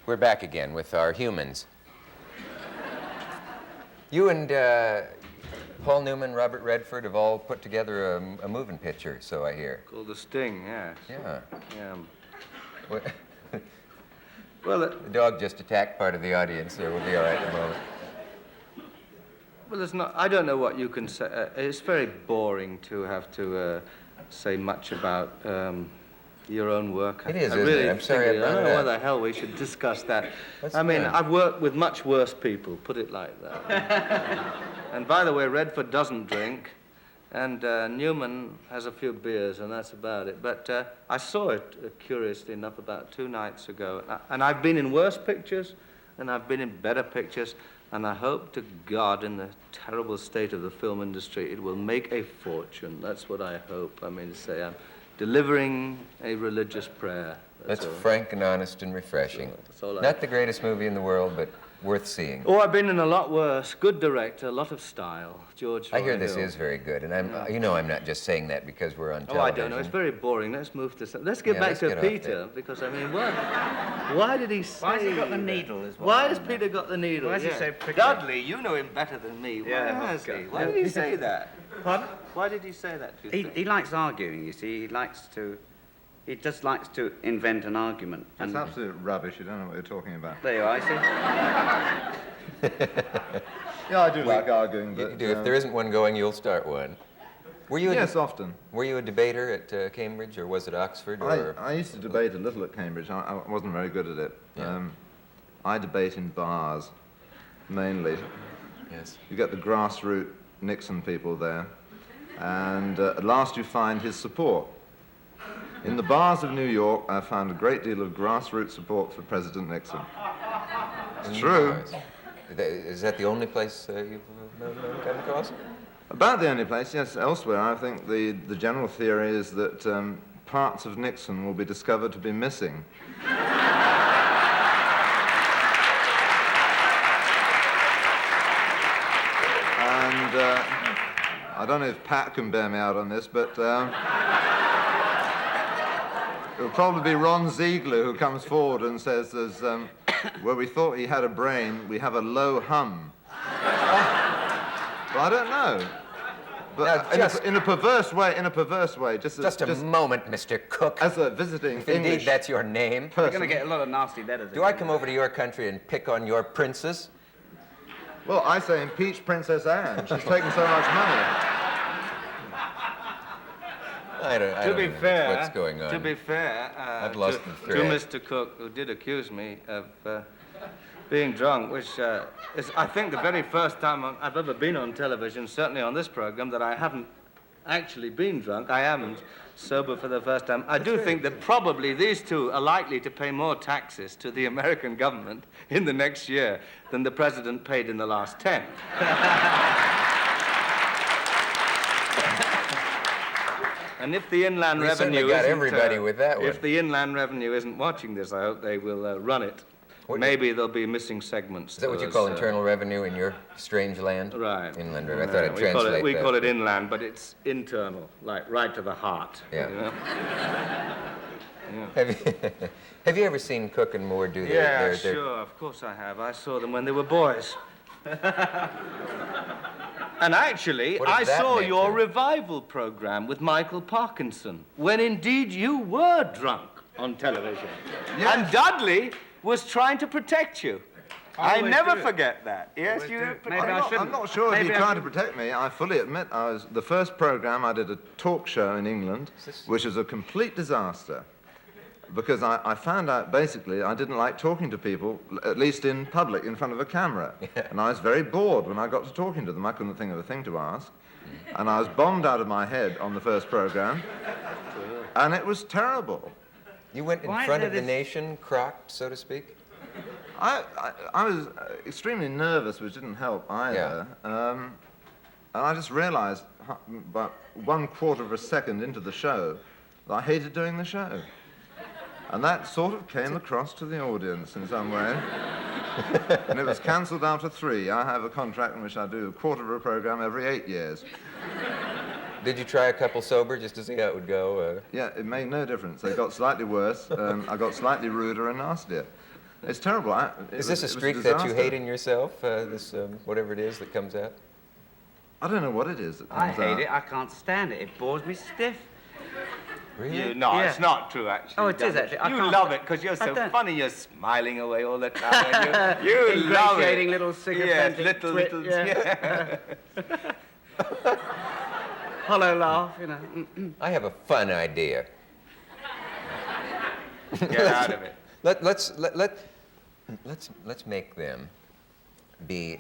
We're back again with our humans. You and Paul Newman, Robert Redford have all put together a moving picture, so I hear. Called The Sting, yes. Yeah. Yeah. Well, the dog just attacked part of the audience, so we'll be all right in a moment. Well, there's not, I don't know what you can say. It's very boring to have to say much about your own work. It is, I isn't really it? I'm sorry think I brought I don't it know up. why the hell we should discuss that. What's I mean, that? I've worked with much worse people, put it like that. And by the way, Redford doesn't drink, and Newman has a few beers, and that's about it. But I saw it, curiously enough, about 2 nights ago. And I've been in worse pictures, and I've been in better pictures, and I hope to God, in the terrible state of the film industry, it will make a fortune. That's what I hope. I mean to say, I'm delivering a religious prayer. That's frank and honest and refreshing. That's all Not the greatest movie in the world, but worth seeing. Oh, I've been in a lot worse. Good director, a lot of style. George I hear Roy this Hill. is very good, and you know I'm not just saying that because we're on television. Oh, I don't know. It's very boring. Let's move to something. Let's get back to Peter, because, I mean, why did he say... Why has he got the needle as well? Why has Peter got the needle? Why is he so prickly? Dudley, you know him better than me. Why has he? Why did he say that? Pardon? Why did he say that, do you think? He likes arguing, you see. He just likes to invent an argument. That's absolute rubbish. You don't know what you're talking about. There you are, I see. Yeah, I do like arguing, but... If there isn't one going, you'll start one. Were you yes, often. Were you a debater at Cambridge, or was it Oxford? Or... I used to debate a little at Cambridge. I wasn't very good at it. Yeah. I debate in bars, mainly. Yes. You get the grassroots Nixon people there, and at last you find his support. In the bars of New York, I found a great deal of grassroots support for President Nixon. It's true. Is that the only place you've come across? About the only place, yes. Elsewhere, I think the general theory is that parts of Nixon will be discovered to be missing. And I don't know if Pat can bear me out on this, but it'll probably be Ron Ziegler who comes forward and says, "There's where we thought he had a brain, we have a low hum." Well, I don't know. But in a perverse way, just a moment, Mr. Cooke. As a visiting if English indeed that's your name. You're going to get a lot of nasty letters. Do I come over to your country and pick on your princess? Well, I say impeach Princess Anne. She's taken so much money. I don't know what's going on. To be fair, I've lost the thread. To Mr. Cooke, who did accuse me of being drunk, which is, I think, the very first time I've ever been on television, certainly on this program, that I haven't actually been drunk. I am sober for the first time. I do think that probably these two are likely to pay more taxes to the American government in the next year than the president paid in the last 10. And if the Inland Revenue got everybody with that one. If the Inland Revenue isn't watching this, I hope they will run it. Maybe there'll be missing segments. Is that what you call internal revenue in your strange land? Right. Inland revenue. I thought it translated. We call it inland, but it's internal, like right to the heart. Yeah. You know? Yeah. Have you ever seen Cooke and Moore do their... Yeah, sure, of course I have. I saw them when they were boys. And actually, I saw your revival program with Michael Parkinson, when indeed you were drunk on television. Yes. And Dudley was trying to protect you. I never forget that. Yes, you... I'm not sure if he tried to protect me. I fully admit I was... The first program, I did a talk show in England, which was a complete disaster. Because I found out, basically, I didn't like talking to people, at least in public, in front of a camera. Yeah. And I was very bored when I got to talking to them. I couldn't think of a thing to ask. And I was bombed out of my head on the first program. And it was terrible. You went in front of the nation, crocked, so to speak? I was extremely nervous, which didn't help either. Yeah. And I just realized, about 1/4 of a second into the show, that I hated doing the show. And that sort of came across to the audience in some way. And it was cancelled after 3. I have a contract in which I do 1/4 of a program every 8 years. Did you try a couple sober just to see how it would go? Yeah, it made no difference. They got slightly worse. I got slightly ruder and nastier. It's terrible. Is this a streak that you hate in yourself, this whatever it is that comes out? I don't know what it is that I comes out. hate it. I can't stand it. It bores me stiff. Really? No, Yeah. it's not true, actually. Oh, it is, actually. I You can't love sta- it because you're I so don't. funny. You're smiling away all the time. You love it. Ingratiating little Yes, sycophantic twit, little. yeah. Hollow laugh, you know. I have a fun idea. Get out of it. Let's make them be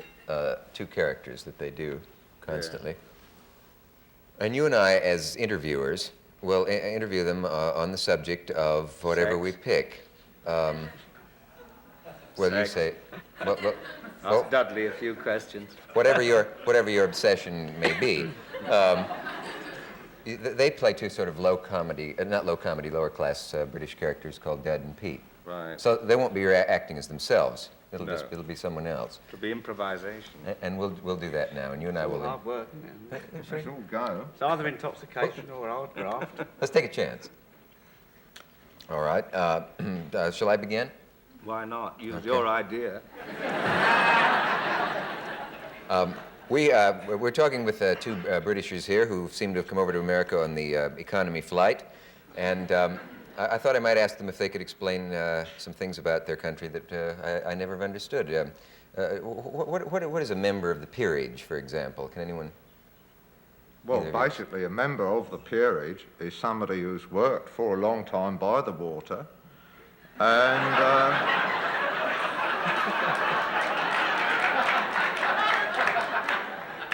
two characters that they do constantly. And you and I, as interviewers, will interview them on the subject of whatever we pick. Whether you say, Ask Dudley a few questions. whatever your obsession may be. They play two sort of lower class British characters called Dud and Pete. Right. So they won't be acting as themselves. It'll be someone else. It'll be improvisation. And we'll do that now, and you and I will. Hard work, isn't it? Let's all go. It's either intoxication or old graft. Let's take a chance. All right. Shall I begin? Why not? Use your idea. We're talking with two Britishers here who seem to have come over to America on the economy flight, and I thought I might ask them if they could explain some things about their country that I never have understood. What is a member of the peerage, for example? Can anyone? Well, Either of you. basically, a member of the peerage is somebody who's worked for a long time by the water, and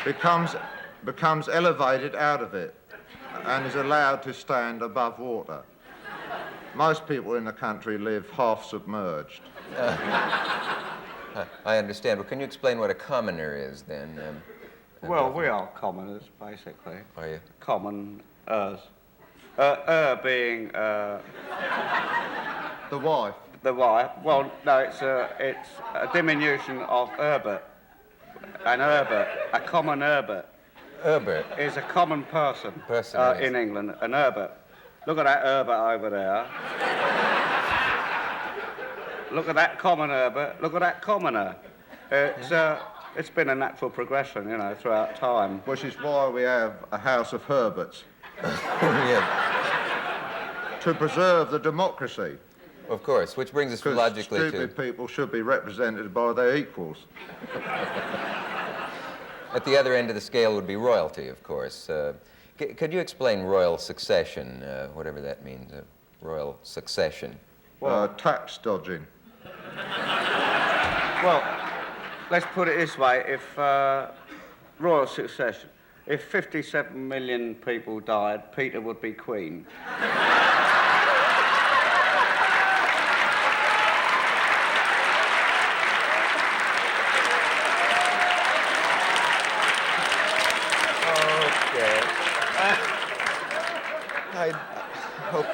becomes elevated out of it, and is allowed to stand above water. Most people in the country live half submerged. I understand. Well, can you explain what a commoner is then? Well, we are commoners, basically. Are you? Commoners. Being The wife. the wife. Well, no, it's a diminution of Herbert. An Herbert, a common Herbert, Herbert. is a common person, Person, yes. in England. An Herbert. Look at that Herbert over there. Look at that common Herbert. Look at that commoner. It's been a natural progression, you know, throughout time. Which is why we have a House of Herberts, Yeah, to preserve the democracy. of course. Which brings us Because logically stupid to people should be represented by their equals. at the other end of the scale would be royalty, of course. Could you explain royal succession, whatever that means? Royal succession. Tax dodging. Well, let's put it this way. If royal succession, if 57 million people died, Peter would be queen. Okay. I hope